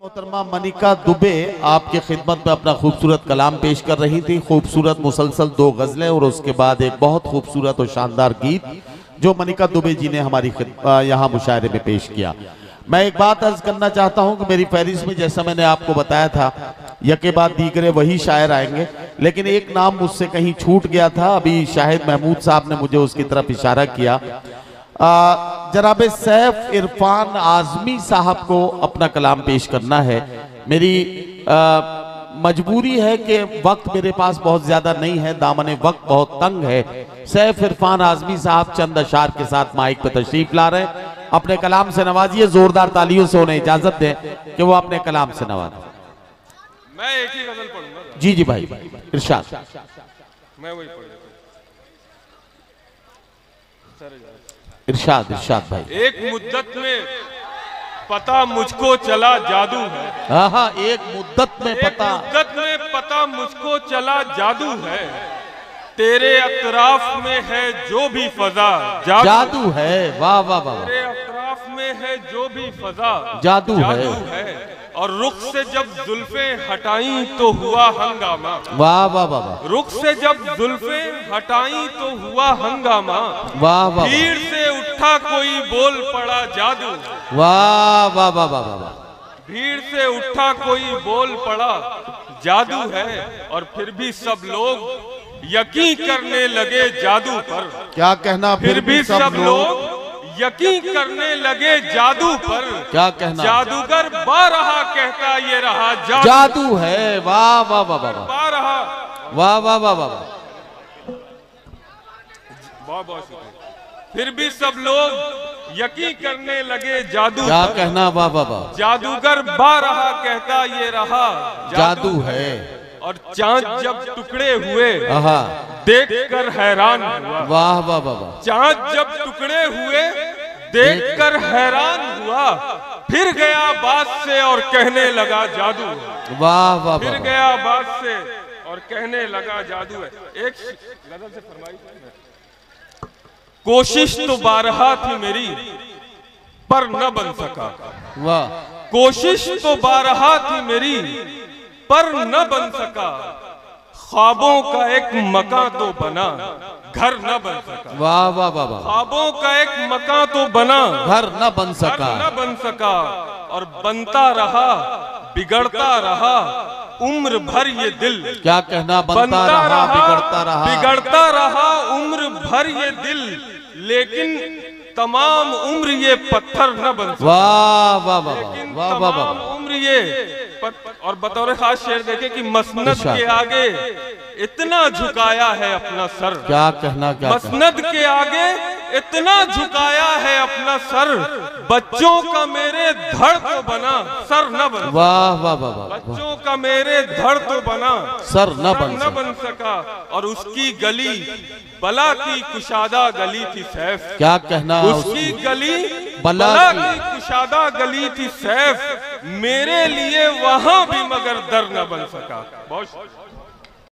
मोहतरमा मनिका दुबे आपके खिदमत में अपना खूबसूरत कलाम पेश कर रही थी। खूबसूरत मुसलसल 2 गज़लें और उसके बाद एक बहुत खूबसूरत और शानदार गीत जो मनिका दुबे जी ने हमारी यहाँ मुशायरे में पेश किया। मैं एक बात अर्ज करना चाहता हूँ कि मेरी फहरिस्त में जैसा मैंने आपको बताया था यके बाद दीगरे वही शायर आएंगे, लेकिन एक नाम मुझसे कहीं छूट गया था। अभी शाहिद महमूद साहब ने मुझे उसकी तरफ इशारा किया। जनाब सैफ इरफान आजमी साहब को अपना कलाम पेश करना है। मेरी मजबूरी है कि वक्त मेरे पास बहुत ज्यादा नहीं है, दामन वक्त बहुत तंग है। सैफ इरफान आजमी साहब चंद अशार के साथ माइक पर तशरीफ ला रहे हैं। अपने कलाम से नवाजिए, जोरदार तालियों से उन्हें इजाजत दें कि वो अपने कलाम से नवाजें। मैं एक ही गजल पढ़ूंगा। जी जी भाई, इरशाद। मैं वही पढ़ूंगा। इरशाद इरशाद भाई। एक मुद्दत में पता मुझको चला जादू है। हाँ, एक मुद्दत में पता मुझको चला जादू है। तेरे अतराफ में है जो भी फजा जादू है। वाह वाह वाह। तेरे अतराफ में है जो भी फजा जादू है। और रुख से जब जुल्फे हटाई तो हुआ हंगामा। वाह वाह वाह। रुख से जब जुल्फे हटाई तो हुआ हंगामा। वाह वाह। भीड़ से उठा कोई बोल पड़ा जादू। वाह वाह वाह वाह वाह। भीड़ से उठा कोई बोल पड़ा जादू है। और फिर भी सब लोग यकीन करने लगे जादू पर। क्या कहना, फिर भी सब लोग यकीन करने लगे जादू पर। क्या कहना, जादूगर बारहा कहता ये रहा जादू है। वाह वाह वाह वाह। बारहा। वाह वाह वाह वाह। फिर भी सब लोग यकीन करने लगे जादू। क्या कहना, वाह वाह वाह। जादूगर बारहा कहता ये रहा जादू है। और चांद जब टुकड़े हुए देखकर हैरान हुआ। वाह वाह वाह। चांद जब टुकड़े हुए देखकर हैरान हुआ। फिर गया बात से और कहने लगा जादू। वाह वाह। फिर गया बात से और कहने लगा जादू है। एक गजल से फरमाई। कोशिश तो बारहा थी मेरी पर न बन सका। वाह। कोशिश तो बारहा थी मेरी पर न बन सका। ख्वाबों का एक मकान तो बना घर न बन सका। वाह वाह वाह। ख्वाबों का एक मकान तो बना घर न बन सका। न बन सका। और बनता रहा बिगड़ता रहा उम्र भर ये दिल। क्या कहना, बनता रहा बिगड़ता रहा। बिगड़ता रहा उम्र भर ये दिल। लेकिन तमाम उम्र ये पत्थर न बन सका। वाह वाह वाह वाह वाह वाह। उम्र ये और बतौर खास शेर देखे कि मसनद के आगे इतना झुकाया है अपना सर। क्या कहना, क्या मसनद के आगे इतना झुकाया है अपना सर। बच्चों का मेरे धड़ तो बना सर न बन। वाह वाह वाह। बच्चों का मेरे धड़ तो बना सर न बन सका। और उसकी गली बला की कुशादा गली थी सैफ। क्या कहना, उसकी गली बला की कुशादा गली थी सैफ। मेरे लिए वहां भी मगर दर न बन सका। बहुत